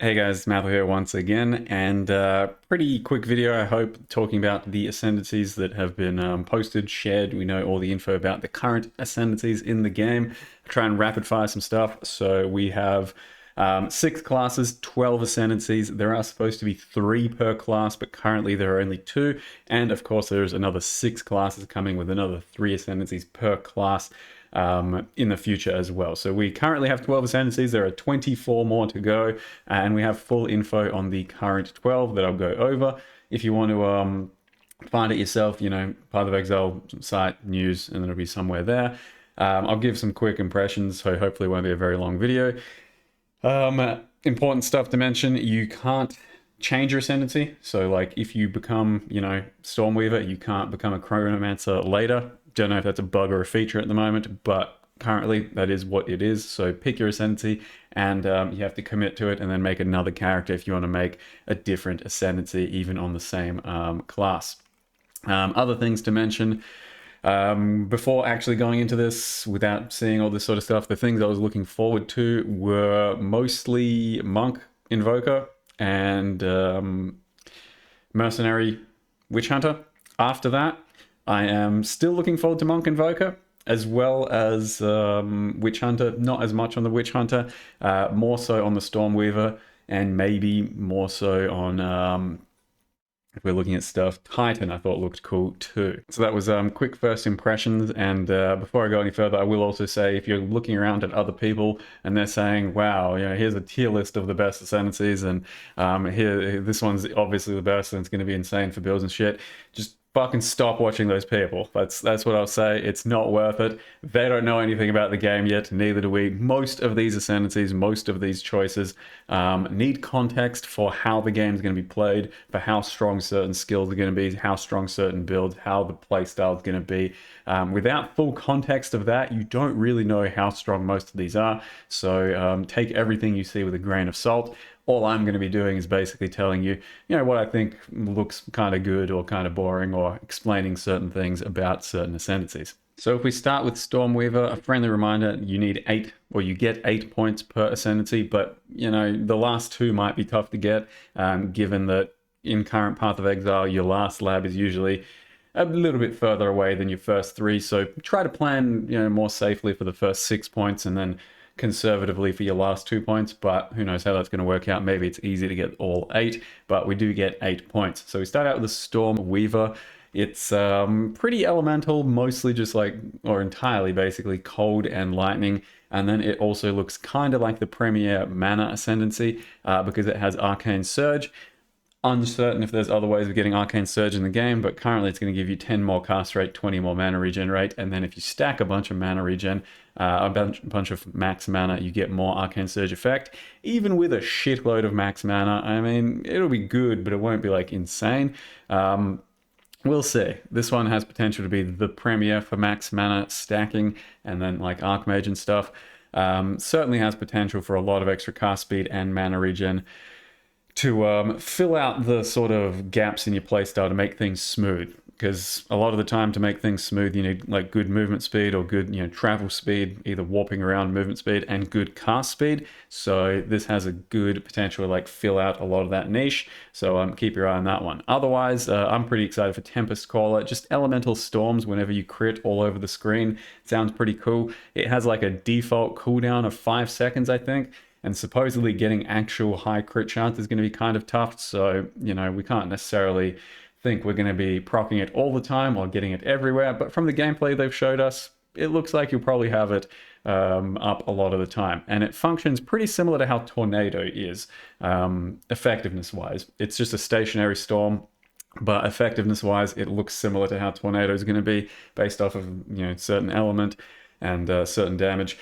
Hey guys, Matthew here once again, and pretty quick video, I hope, talking about the ascendancies that have been posted, shared. We know all the info about the current ascendancies in the game. Try and rapid fire some stuff. So we have 6 classes, 12 ascendancies. There are supposed to be 3 per class, but currently there are only 2. And of course, there's another 6 classes coming with another 3 ascendancies per class in the future as well. So we currently have 12 ascendancies. There are 24 more to go, and we have full info on the current 12 that I'll go over. If you want to find it yourself, you know, Path of Exile site news, and then it'll be somewhere there. I'll give some quick impressions, so hopefully it won't be a very long video. Important stuff to mention: you can't change your ascendancy. So like if you become, you know, Stormweaver, you can't become a Chronomancer later. Don't know if that's a bug or a feature at the moment, but currently that is what it is. So pick your ascendancy, and you have to commit to it and then make another character if you want to make a different ascendancy, even on the same class. Other things to mention before actually going into this, without seeing all this sort of stuff, the things I was looking forward to were mostly Monk Invoker and Mercenary Witch Hunter. After that, I am still looking forward to Monk Invoker, as well as Witch Hunter. Not as much on the Witch Hunter, more so on the Stormweaver, and maybe more so on, if we're looking at stuff, Titan I thought looked cool too. So that was quick first impressions, and before I go any further, I will also say, if you're looking around at other people and they're saying, wow, you know, here's a tier list of the best ascendancies, and here, this one's obviously the best and it's going to be insane for builds and shit, just fucking stop watching those people. That's what I'll say. It's not worth it. They don't know anything about the game yet, neither do we. Most of these ascendancies, most of these choices need context for how the game's going to be played, for how strong certain skills are going to be, how strong certain builds, how the playstyle is going to be. Without full context of that, you don't really know how strong most of these are. So take everything you see with a grain of salt. All I'm going to be doing is basically telling you, you know, what I think looks kind of good or kind of boring, or explaining certain things about certain ascendancies. So if we start with Stormweaver, a friendly reminder, you need 8, or you get 8 points per ascendancy, but, you know, the last 2 might be tough to get, given that in current Path of Exile, your last lab is usually a little bit further away than your first 3, so try to plan, you know, more safely for the first 6 points, and then conservatively for your last 2 points, but who knows how that's going to work out. Maybe it's easy to get all 8, but we do get 8 points. So we start out with the Stormweaver. It's pretty elemental, mostly just like, or entirely basically, cold and lightning. And then it also looks kind of like the premier mana ascendancy because it has Arcane Surge. Uncertain if there's other ways of getting Arcane Surge in the game, but currently it's going to give you 10 more cast rate, 20 more mana regen rate, and then if you stack a bunch of mana regen, a bunch of max mana, you get more Arcane Surge effect. Even with a shitload of max mana, I mean, it'll be good, but it won't be like insane. We'll see. This one has potential to be the premier for max mana stacking, and then like Archmage and stuff. Certainly has potential for a lot of extra cast speed and mana regen to fill out the sort of gaps in your playstyle to make things smooth. Because a lot of the time, to make things smooth, you need like good movement speed, or good, you know, travel speed, either warping around movement speed, and good cast speed. So this has a good potential to like fill out a lot of that niche. So keep your eye on that one. Otherwise, I'm pretty excited for Tempest Caller. Just elemental storms whenever you crit all over the screen. Sounds pretty cool. It has like a default cooldown of 5 seconds, I think. And supposedly getting actual high crit chance is going to be kind of tough. So, you know, we can't necessarily think we're going to be proccing it all the time or getting it everywhere. But from the gameplay they've showed us, it looks like you'll probably have it up a lot of the time. And it functions pretty similar to how Tornado is, effectiveness-wise. It's just a stationary storm, but effectiveness-wise, it looks similar to how Tornado is going to be, based off of, you know, certain element and certain damage.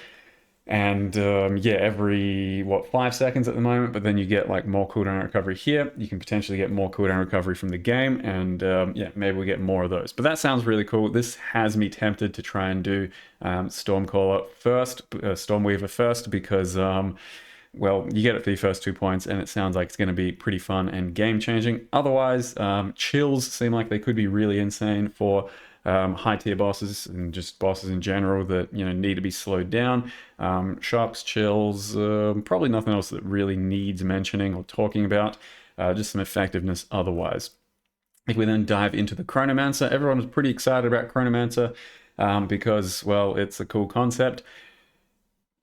And yeah, every 5 seconds at the moment, but then you get like more cooldown recovery here. You can potentially get more cooldown recovery from the game, and yeah, maybe we get more of those. But that sounds really cool. This has me tempted to try and do Stormweaver first, because well, you get it for your first 2 points, and it sounds like it's going to be pretty fun and game changing. Otherwise, chills seem like they could be really insane for high tier bosses and just bosses in general that need to be slowed down. Shocks, chills, probably nothing else that really needs mentioning or talking about. Just some effectiveness otherwise. If we then dive into the Chronomancer, everyone was pretty excited about Chronomancer because, well, it's a cool concept.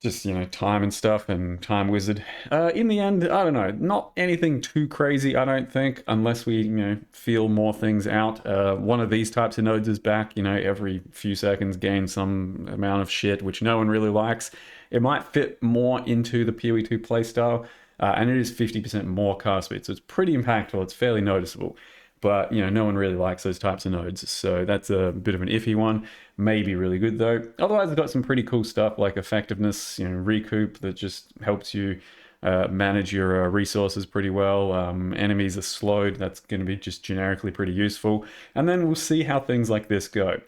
Just, time and stuff and time wizard. In the end, I don't know, not anything too crazy, I don't think, unless we, feel more things out. One of these types of nodes is back, every few seconds gain some amount of shit, which no one really likes. It might fit more into the PoE 2 playstyle, and it is 50% more cast speed, so it's pretty impactful, it's fairly noticeable. But, no one really likes those types of nodes, so that's a bit of an iffy one. Maybe really good, though. Otherwise, it's got some pretty cool stuff like effectiveness, recoup that just helps you manage your resources pretty well. Enemies are slowed. That's going to be just generically pretty useful. And then we'll see how things like this go.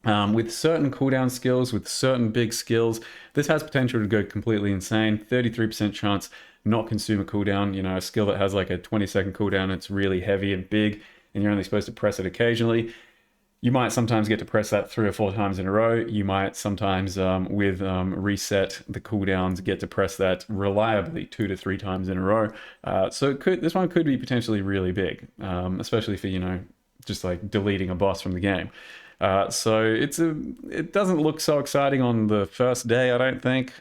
With certain cooldown skills, with certain big skills, this has potential to go completely insane. 33% chance not consume a cooldown. A skill that has like a 20-second cooldown, it's really heavy and big, and you're only supposed to press it occasionally. You might sometimes get to press that 3 or 4 times in a row. You might sometimes, with reset the cooldowns, get to press that reliably 2 to 3 times in a row. So this one could be potentially really big, especially for just like deleting a boss from the game. So it doesn't look so exciting on the first day, I don't think.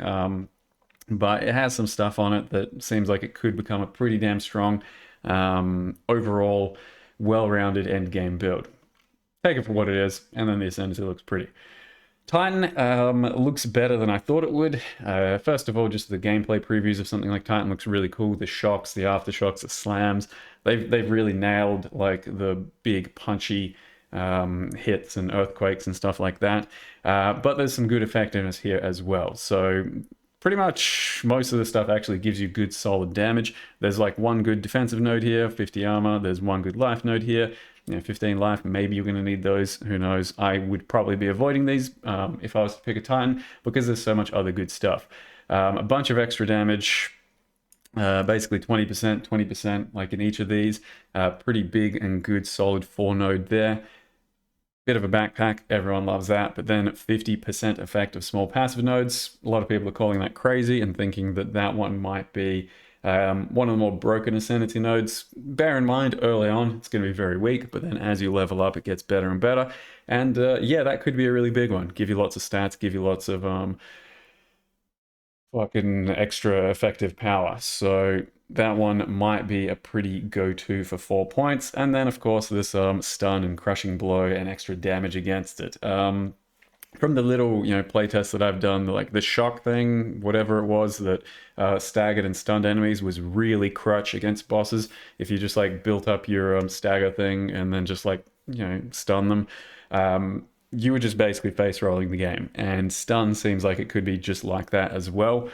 But it has some stuff on it that seems like it could become a pretty damn strong, overall, well-rounded endgame build. Take it for what it is, and then the Ascendancy looks pretty. Titan looks better than I thought it would. First of all, just the gameplay previews of something like Titan looks really cool. The shocks, the aftershocks, the slams, they've really nailed like the big punchy hits and earthquakes and stuff like that. But there's some good effectiveness here as well. So pretty much most of the stuff actually gives you good solid damage. There's like one good defensive node here, 50 armor. There's one good life node here, 15 life. Maybe you're going to need those, who knows. I would probably be avoiding these if I was to pick a Titan, because there's so much other good stuff. A bunch of extra damage, basically 20% like in each of these. Pretty big and good solid 4 node there. Bit of a backpack, everyone loves that, but then 50% effect of small passive nodes. A lot of people are calling that crazy and thinking that that one might be one of the more broken ascendancy nodes. Bear in mind, early on, it's going to be very weak, but then as you level up, it gets better and better. And yeah, that could be a really big one. Give you lots of stats, give you lots of fucking extra effective power. So that one might be a pretty go-to for 4 points. And then, of course, this stun and crushing blow and extra damage against it. From the little, playtests that I've done, like the shock thing, whatever it was that staggered and stunned enemies was really crutch against bosses. If you just like built up your stagger thing and then just like, stun them, you were just basically face rolling the game. And stun seems like it could be just like that as well.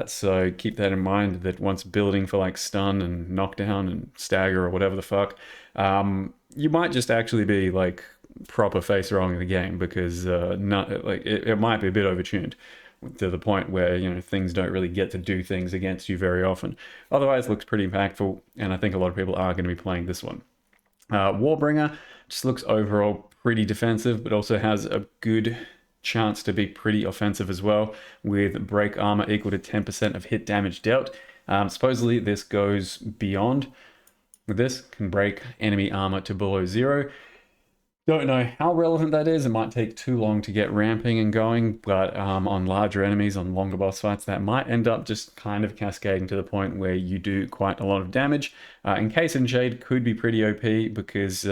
So keep that in mind, that once building for like stun and knockdown and stagger or whatever the fuck, you might just actually be like proper face rolling the game, because it might be a bit overtuned to the point where things don't really get to do things against you very often. Otherwise, it looks pretty impactful, and I think a lot of people are going to be playing this one. Warbringer just looks overall pretty defensive, but also has a good chance to be pretty offensive as well, with break armor equal to 10% of hit damage dealt. Supposedly this goes beyond. With this, can break enemy armor to below 0. Don't know how relevant that is. It might take too long to get ramping and going, but on larger enemies, on longer boss fights, that might end up just kind of cascading to the point where you do quite a lot of damage. Encase and Shade could be pretty OP, because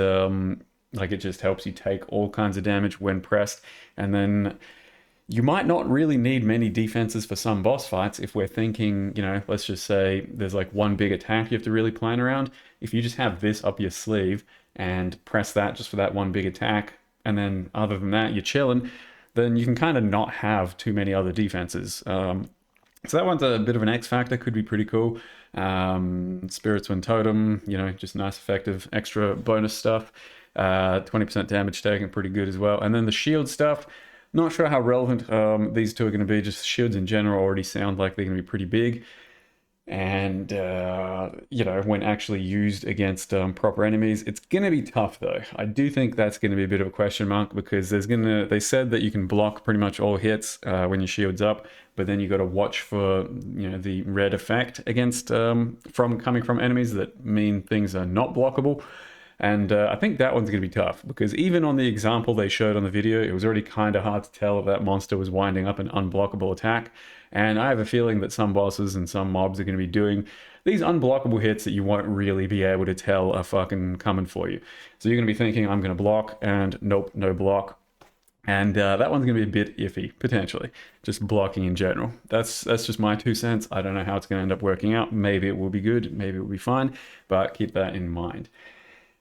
like it just helps you take all kinds of damage when pressed, and then you might not really need many defenses for some boss fights. If we're thinking, let's just say there's like one big attack you have to really plan around. If you just have this up your sleeve and press that just for that one big attack, and then other than that you're chilling, then you can kind of not have too many other defenses. So that one's a bit of an X factor, could be pretty cool. Spirits Wind Totem, just nice effective extra bonus stuff. 20% damage taken, pretty good as well. And then the shield stuff, not sure how relevant these two are going to be. Just shields in general already sound like they're going to be pretty big. And you know, when actually used against proper enemies, it's gonna be tough though. I do think that's gonna be a bit of a question mark, because they said that you can block pretty much all hits when your shield's up, but then you got to watch for, you know, the red effect against from coming from enemies that mean things are not blockable. And I think that one's going to be tough, because even on the example they showed on the video, it was already kind of hard to tell if that monster was winding up an unblockable attack. And I have a feeling that some bosses and some mobs are going to be doing these unblockable hits that you won't really be able to tell are fucking coming for you. So you're going to be thinking, I'm going to block, and nope, no block. And that one's going to be a bit iffy, potentially. Just blocking in general. That's just my 2 cents. I don't know how it's going to end up working out. Maybe it will be good, maybe it will be fine, but keep that in mind.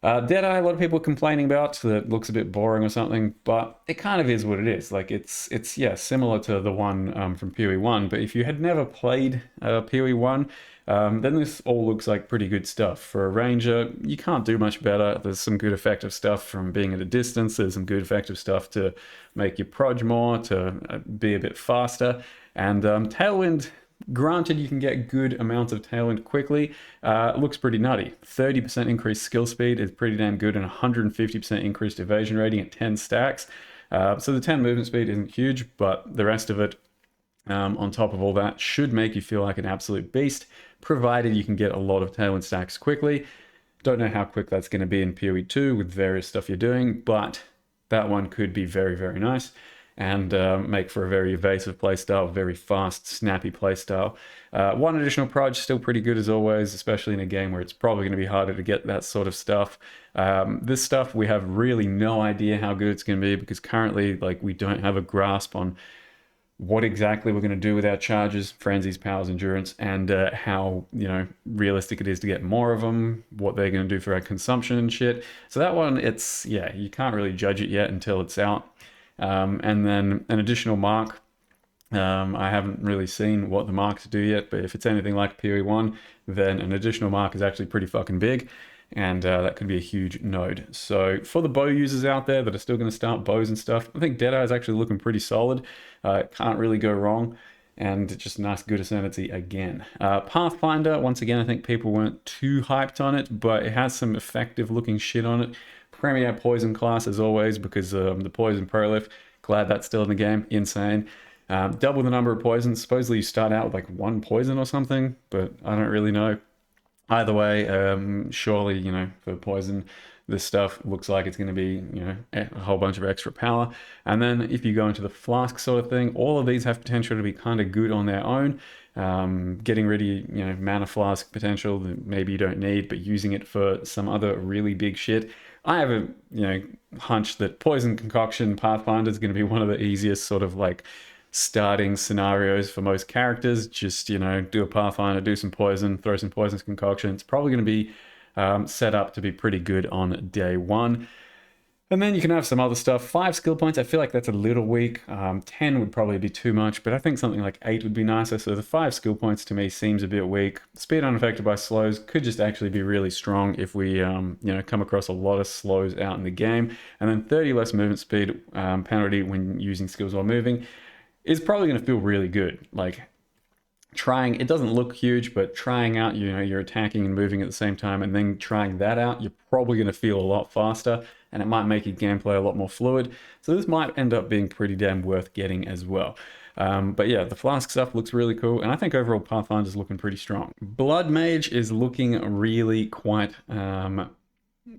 Deadeye, a lot of people are complaining about that looks a bit boring or something, but it kind of is what it is. Like it's yeah, similar to the one from PoE 1, but if you had never played PoE 1, then this all looks like pretty good stuff. For a ranger, you can't do much better. There's some good effective stuff from being at a distance. There's some good effective stuff to make you proj more, to be a bit faster. And Tailwind, granted, you can get good amounts of Tailwind quickly. Looks pretty nutty. 30% increased skill speed is pretty damn good, and 150% increased evasion rating at 10 stacks. So the 10 movement speed isn't huge, but the rest of it, on top of all that, should make you feel like an absolute beast, provided you can get a lot of Tailwind stacks quickly. Don't know how quick that's going to be in PoE 2 with various stuff you're doing, but that one could be very, very nice, and make for a very evasive playstyle, very fast, snappy playstyle. One additional proj, still pretty good as always, especially in a game where it's probably going to be harder to get that sort of stuff. This stuff, we have really no idea how good it's going to be, because currently, like, we don't have a grasp on what exactly we're going to do with our charges, frenzies, powers, endurance, and how, you know, realistic it is to get more of them, what they're going to do for our consumption and shit. So that one, it's, yeah, you can't really judge it yet until it's out. And then an additional mark, I haven't really seen what the marks do yet, but if it's anything like PoE 1, then an additional mark is actually pretty fucking big, and that could be a huge node. So for the bow users out there that are still going to start bows and stuff, I think Deadeye is actually looking pretty solid. Can't really go wrong, and just a nice good ascendancy again. Pathfinder, once again, I think people weren't too hyped on it, but it has some effective looking shit on it. Premier poison class as always, because the poison prolif, glad that's still in the game, insane. Double the number of poisons. Supposedly you start out with like one poison or something, but I don't really know. Either way, surely, you know, for poison, this stuff looks like it's going to be, you know, a whole bunch of extra power. And then if you go into the flask sort of thing, all of these have potential to be kind of good on their own. Getting rid of, you know, mana flask potential that maybe you don't need, but using it for some other really big shit. I have a, you know, hunch that poison concoction Pathfinder is going to be one of the easiest sort of like starting scenarios for most characters. Just, you know, do a Pathfinder, do some poison, throw some poisonous concoction. It's probably going to be set up to be pretty good on day one. And then you can have some other stuff. 5 skill points, I feel like that's a little weak. 10 would probably be too much, but I think something like 8 would be nicer. So the 5 skill points to me seems a bit weak. Speed unaffected by slows could just actually be really strong if we, you know, come across a lot of slows out in the game. And then 30 less movement speed penalty when using skills while moving is probably going to feel really good. Like, trying, it doesn't look huge, but trying out, you know, you're attacking and moving at the same time, and then trying that out, you're probably going to feel a lot faster, and it might make your gameplay a lot more fluid. So this might end up being pretty damn worth getting as well. But yeah, the flask stuff looks really cool, and I think overall Pathfinder's looking pretty strong. Blood Mage is looking really quite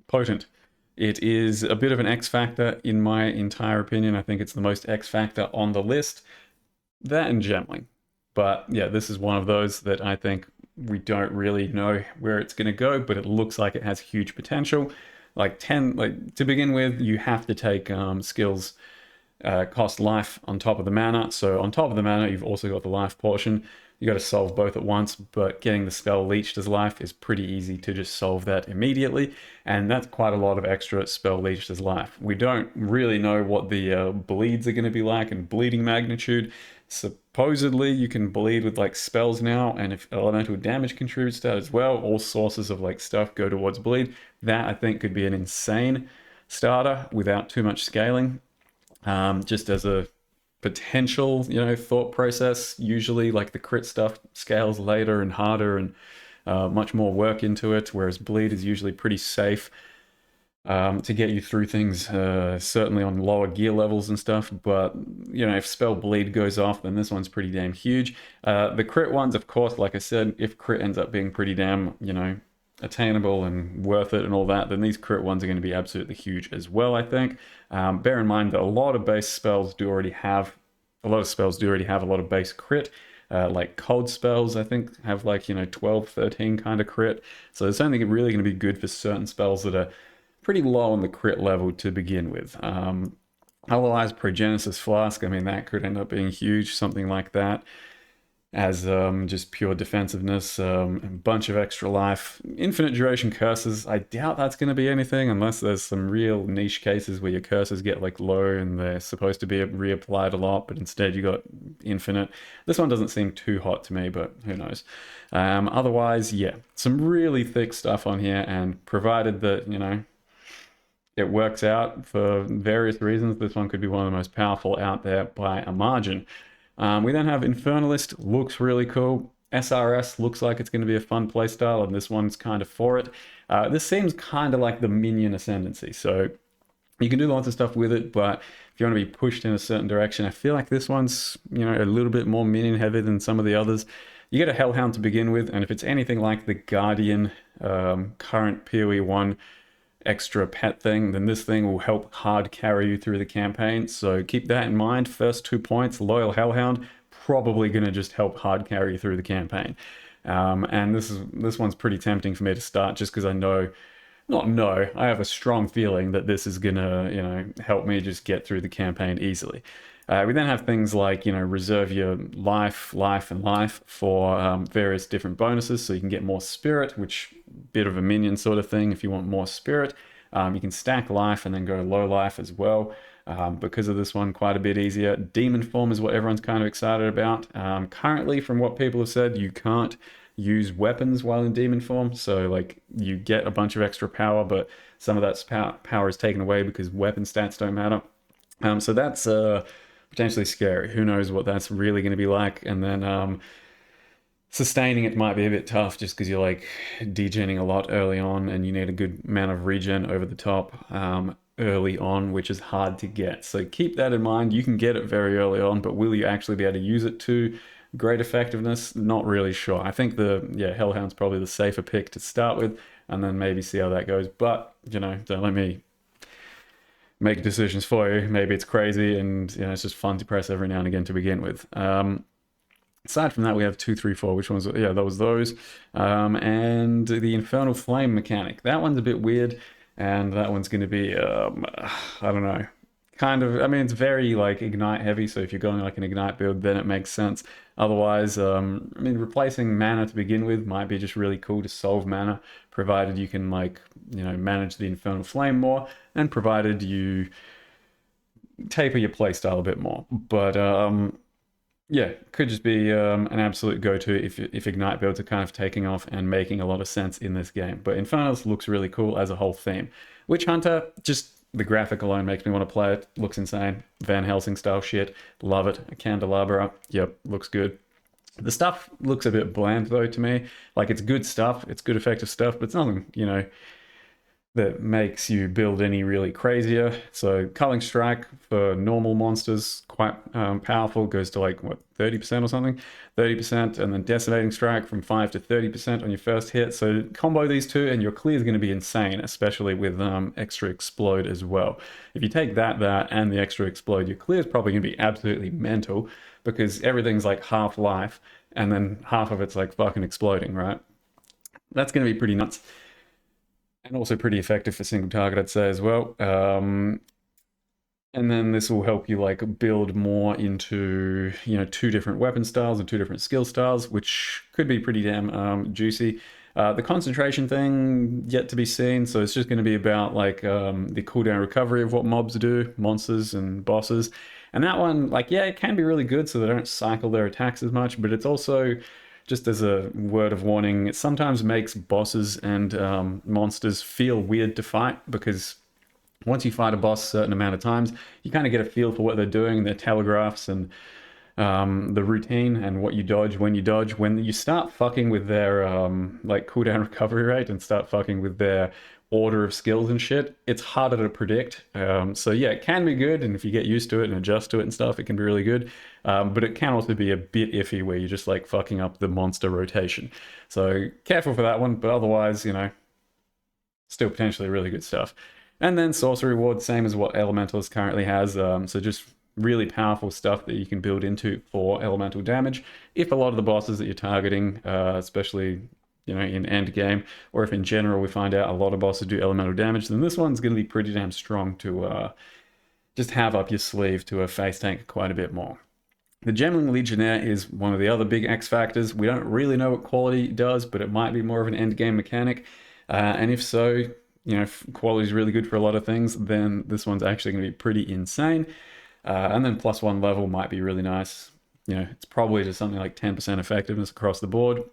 potent. It is a bit of an X factor in my entire opinion. I think it's the most X factor on the list. That and Gemling. But yeah, this is one of those that I think we don't really know where it's going to go, but it looks like it has huge potential. Like 10, like to begin with, you have to take skills cost life on top of the mana. So on top of the mana, you've also got the life portion. You got to solve both at once, but getting the spell leeched as life is pretty easy to just solve that immediately. And that's quite a lot of extra spell leeched as life. We don't really know what the bleeds are going to be like and bleeding magnitude. Supposedly you can bleed with like spells now, and if elemental damage contributes to that as well, all sources of like stuff go towards bleed. That I think could be an insane starter without too much scaling. Just as a potential, thought process. Usually, like the crit stuff scales later and harder and much more work into it, whereas bleed is usually pretty safe to get you through things, certainly on lower gear levels and stuff. But, if spell bleed goes off, then this one's pretty damn huge. The crit ones, of course, like I said, if crit ends up being pretty damn, attainable and worth it and all that, then these crit ones are going to be absolutely huge as well, I think. Bear in mind that a lot of base spells do already have a lot of base crit. Like cold spells, I think, have like, 12, 13 kind of crit. So it's only really going to be good for certain spells that are pretty low on the crit level to begin with. Otherwise, Progenesis Flask, I mean, that could end up being huge, something like that, as just pure defensiveness, a bunch of extra life. Infinite Duration Curses, I doubt that's going to be anything unless there's some real niche cases where your curses get like low and they're supposed to be reapplied a lot, but instead you got infinite. This one doesn't seem too hot to me, but who knows. Otherwise, yeah, some really thick stuff on here, and provided that, it works out for various reasons, this one could be one of the most powerful out there by a margin. We then have Infernalist, looks really cool. SRS looks like it's going to be a fun playstyle, and this one's kind of for it. This seems kind of like the minion Ascendancy, so you can do lots of stuff with it, but if you want to be pushed in a certain direction, I feel like this one's, a little bit more minion heavy than some of the others. You get a Hellhound to begin with, and if it's anything like the Guardian current PoE 1 extra pet thing, then this thing will help hard carry you through the campaign. So keep that in mind. First 2 points, Loyal Hellhound, probably going to just help hard carry you through the campaign. And this one's pretty tempting for me to start, just because I have a strong feeling that this is gonna, help me just get through the campaign easily. We then have things like, reserve your life, and life for various different bonuses, so you can get more spirit, which bit of a minion sort of thing if you want more spirit. You can stack life and then go low life as well. Because of this one, quite a bit easier. Demon form is what everyone's kind of excited about. Currently, from what people have said, you can't use weapons while in demon form, so like you get a bunch of extra power, but some of that power is taken away because weapon stats don't matter. So that's potentially scary. Who knows what that's really going to be like? And then sustaining it might be a bit tough, just because you're like degenning a lot early on, and you need a good amount of regen over the top early on, which is hard to get. So keep that in mind. You can get it very early on, but will you actually be able to use it to great effectiveness? Not really sure. I think Hellhound's probably the safer pick to start with, and then maybe see how that goes. But don't let me make decisions for you. Maybe it's crazy, and it's just fun to press every now and again to begin with. Aside from that, we have 2, 3, 4. Which ones? Yeah, those. And the Infernal Flame mechanic. That one's a bit weird, and that one's going to be, I don't know. Kind of, I mean, it's very like ignite heavy, so if you're going like an ignite build, then it makes sense. Otherwise, replacing mana to begin with might be just really cool to solve mana, provided you can manage the Infernal Flame more, and provided you taper your playstyle a bit more. But yeah, could just be an absolute go-to if Ignite builds are kind of taking off and making a lot of sense in this game. But Infernals looks really cool as a whole theme. Witch Hunter, just the graphic alone makes me want to play it. Looks insane. Van Helsing style shit. Love it. A candelabra. Yep, looks good. The stuff looks a bit bland though to me. Like, it's good stuff. It's good effective stuff, but it's nothing, that makes you build any really crazier. So Culling Strike for normal monsters, quite powerful, goes to 30% or something, 30%, and then Decimating Strike from 5 to 30% on your first hit. So combo these two and your clear is going to be insane, especially with extra explode as well. If you take that and the extra explode, your clear is probably going to be absolutely mental, because everything's like half life and then half of it's like fucking exploding, right? That's going to be pretty nuts. And also pretty effective for single target, I'd say, as well. And then this will help you build more into 2 different weapon styles and 2 different skill styles, which could be pretty damn juicy. The concentration thing yet to be seen, so it's just going to be about the cooldown recovery of what mobs do, monsters and bosses. And that one, it can be really good, so they don't cycle their attacks as much, but it's also, just as a word of warning, it sometimes makes bosses and monsters feel weird to fight, because Once you fight a boss a certain amount of times, you kind of get a feel for what they're doing, their telegraphs, and the routine and what you dodge when you dodge. When you start fucking with their like cooldown recovery rate and start fucking with their order of skills and shit, it's harder to predict. So yeah, it can be good, and if you get used to it and adjust to it and stuff, it can be really good. But it can also be a bit iffy where you're just like fucking up the monster rotation. So careful for that one, but otherwise, you know, still potentially really good stuff. And then sorcery ward, same as what Elementalist currently has. So just really powerful stuff that you can build into for elemental damage. If a lot of the bosses that you're targeting, especially you know in end game, or if in general we find out a lot of bosses do elemental damage, then this one's going to be pretty damn strong to just have up your sleeve to face tank quite a bit more. The Gemling Legionnaire is one of the other big X factors. We don't really know what quality does, but it might be more of an end game mechanic. And if so, you know, if quality is really good for a lot of things, then this one's actually going to be pretty insane. And then +1 level might be really nice. You know, it's probably just something like 10% effectiveness across the board.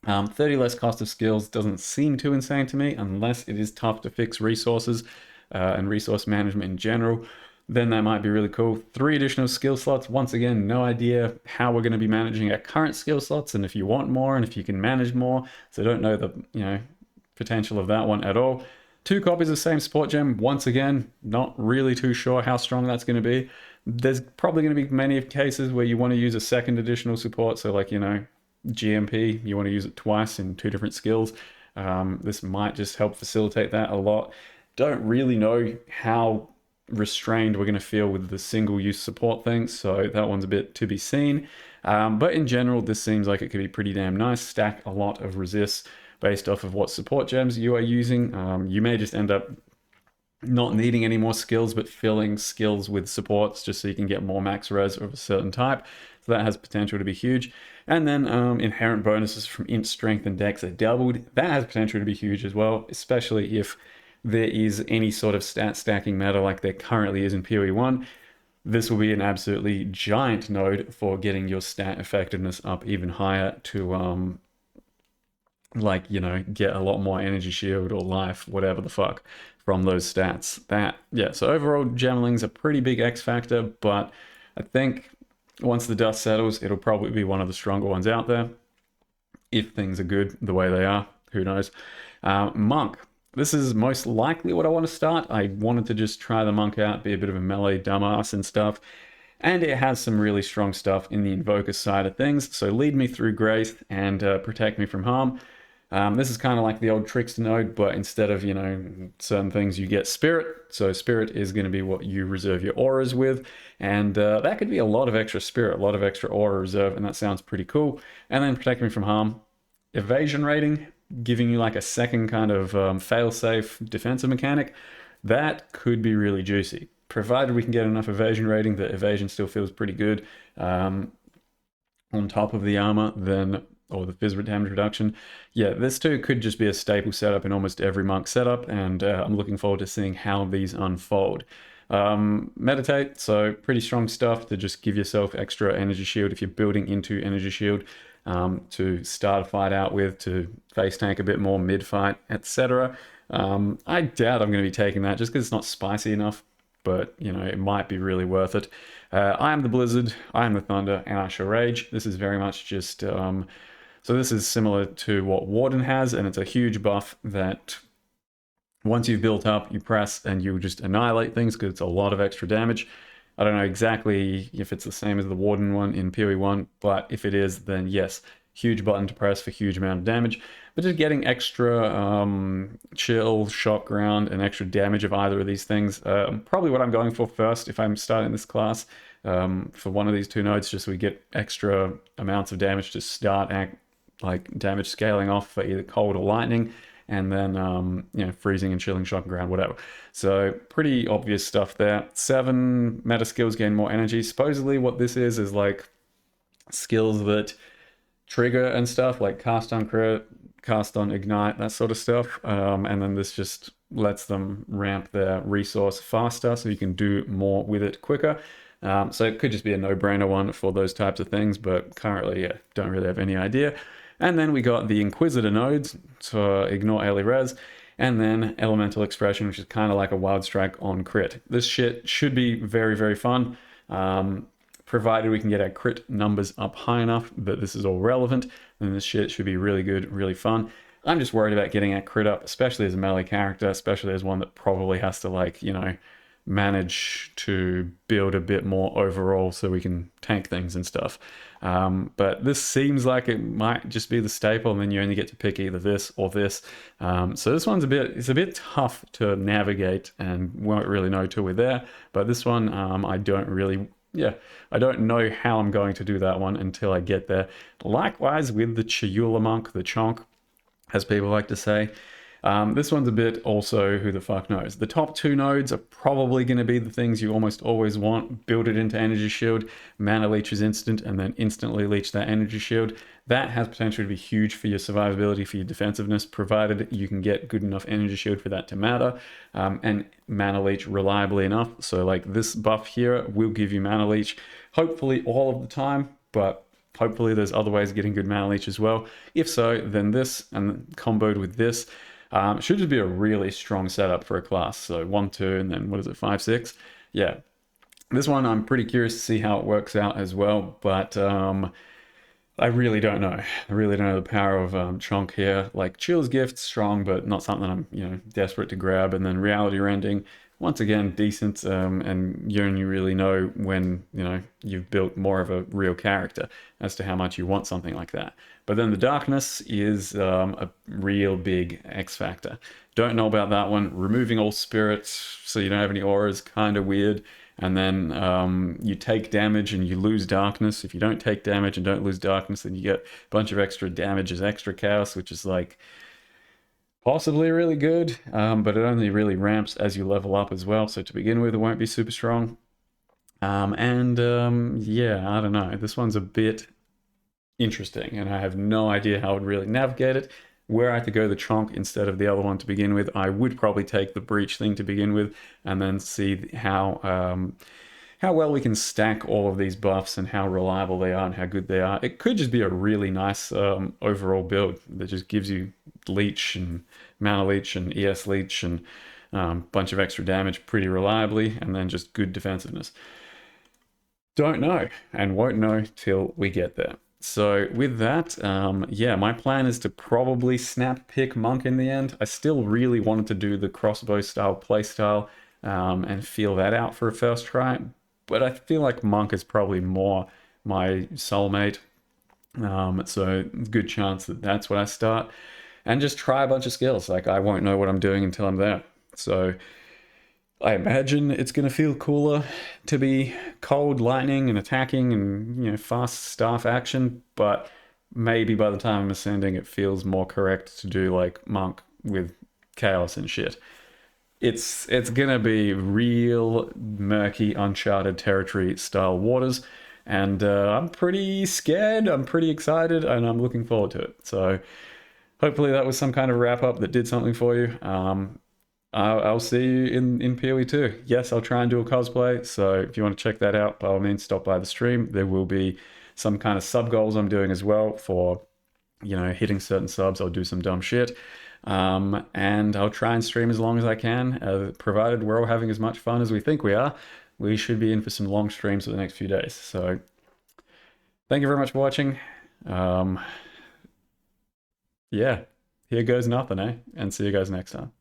30 less cost of skills doesn't seem too insane to me, unless it is tough to fix resources and resource management in general. Then that might be really cool. 3 additional skill slots. Once again, no idea how we're going to be managing our current skill slots, and if you want more, and if you can manage more. So don't know the potential of that one at all. 2 copies of same support gem. Once again, not really too sure how strong that's going to be. There's probably going to be many cases where you want to use a second additional support. So like, you know, GMP, you want to use it twice in 2 different skills. This might just help facilitate that a lot. Don't really know how restrained we're going to feel with the single-use support thing. So that one's a bit to be seen. But in general, this seems like it could be pretty damn nice. Stack a lot of resists based off of what support gems you are using. You may just end up not needing any more skills, but filling skills with supports just so you can get more max res of a certain type. So that has potential to be huge. And then inherent bonuses from int, strength, and dex are doubled. That has potential to be huge as well, especially if there is any sort of stat stacking meta like there currently is in PoE 1. This will be an absolutely giant node for getting your stat effectiveness up even higher to like, you know, get a lot more energy shield or life, whatever the fuck, from those stats. So overall, Gemling's a pretty big X factor, but I think once the dust settles, it'll probably be one of the stronger ones out there. If things are good the way they are, who knows. Monk. This is most likely what I want to start. I wanted to just try the Monk out, be a bit of a melee dumbass and stuff. And it has some really strong stuff in the Invoker side of things. So lead me through grace and protect me from harm. This is kind of like the old Trickster node, but instead of, you know, certain things, you get Spirit. So Spirit is going to be what you reserve your auras with. And that could be a lot of extra Spirit, a lot of extra aura reserve, and that sounds pretty cool. And then protect me from harm. Evasion rating, giving you like a second kind of fail-safe defensive mechanic. That could be really juicy. Provided we can get enough evasion rating that evasion still feels pretty good on top of the armor, then or the phys damage reduction. Yeah, this too could just be a staple setup in almost every monk setup, and I'm looking forward to seeing how these unfold. Meditate, so pretty strong stuff to just give yourself extra energy shield if you're building into energy shield to start a fight out with, to face tank a bit more mid-fight, etc. I doubt I'm going to be taking that just because it's not spicy enough, but you know, it might be really worth it. I am the Blizzard, I am the Thunder, and I shall rage. This is very much just so this is similar to what Warden has, and it's a huge buff that once you've built up, you press and you just annihilate things because it's a lot of extra damage. I don't know exactly if it's the same as the Warden one in PoE 1, but if it is, then yes, huge button to press for huge amount of damage. But just getting extra chill, shock ground, and extra damage of either of these things, probably what I'm going for first if I'm starting this class for one of these 2 nodes, just so we get extra amounts of damage to start like damage scaling off for either cold or lightning, and then you know, freezing and chilling, shock ground, whatever. So pretty obvious stuff there. 7 meta skills gain more energy. Supposedly what this is like skills that trigger and stuff, like cast on crit, cast on ignite, that sort of stuff. And then this just lets them ramp their resource faster so you can do more with it quicker. So it could just be a no-brainer one for those types of things, but currently, yeah, don't really have any idea. And then we got the Inquisitor nodes to ignore early res. And then Elemental Expression, which is kind of like a Wild Strike on crit. This shit should be very, very fun, provided we can get our crit numbers up high enough that this is all relevant. Then this shit should be really good, really fun. I'm just worried about getting our crit up, especially as a melee character, especially as one that probably has to, like, you know, manage to build a bit more overall so we can tank things and stuff. But this seems like it might just be the staple, and then you only get to pick either this or this. So this one's it's a bit tough to navigate and won't really know till we're there. But this one, I don't really, I don't know how I'm going to do that one until I get there. Likewise with the Chayula monk, the chonk, as people like to say. This one's a bit also who the fuck knows. The top two nodes are probably going to be the things you almost always want. Build it into energy shield, mana leech is instant, and then instantly leech that energy shield. That has potential to be huge for your survivability, for your defensiveness, provided you can get good enough energy shield for that to matter, and mana leech reliably enough. So like this buff here will give you mana leech, hopefully all of the time, but hopefully there's other ways of getting good mana leech as well. If so, then this, and comboed with this, should just be a really strong setup for a class. So 1, 2, and then what is it, 5, 6? Yeah. This one I'm pretty curious to see how it works out as well, but I really don't know. I really don't know the power of Chonk here. Like Chill's Gift, strong, but not something I'm, you know, desperate to grab. And then Reality Rending, once again, decent, and you only really know when, you know, you've built more of a real character as to how much you want something like that. But then the Darkness is a real big X factor. Don't know about that one. Removing all spirits so you don't have any auras, kind of weird. And then you take damage and you lose darkness. If you don't take damage and don't lose darkness, then you get a bunch of extra damage as extra chaos, which is like possibly really good, but it only really ramps as you level up as well. So to begin with, it won't be super strong. Yeah, I don't know. This one's a bit interesting, and I have no idea how I would really navigate it. Were I to go the Chonk instead of the other one to begin with, I would probably take the Breach thing to begin with, and then see how well we can stack all of these buffs and how reliable they are and how good they are. It could just be a really nice overall build that just gives you leech and mana leech and ES leech and a bunch of extra damage pretty reliably, and then just good defensiveness. Don't know, and won't know till we get there. So with that, yeah, my plan is to probably snap pick Monk in the end. I still really wanted to do the crossbow style playstyle and feel that out for a first try, but I feel like Monk is probably more my soulmate. So good chance that that's what I start, and just try a bunch of skills. Like I won't know what I'm doing until I'm there. So I imagine it's going to feel cooler to be cold lightning and attacking and, you know, fast staff action, but maybe by the time I'm ascending, it feels more correct to do like Monk with chaos and shit. It's gonna be real murky, uncharted territory style waters, and I'm pretty scared, I'm pretty excited, and I'm looking forward to it. So hopefully that was some kind of wrap up that did something for you. I'll see you in PoE 2. Yes, I'll try and do a cosplay, so if you want to check that out, by all means stop by the stream. There will be some kind of sub goals I'm doing as well for, you know, hitting certain subs. I'll do some dumb shit. And I'll try and stream as long as I can, provided we're all having as much fun as we think we are. We should be in for some long streams for the next few days. So thank you very much for watching. Yeah, here goes nothing, eh? And see you guys next time.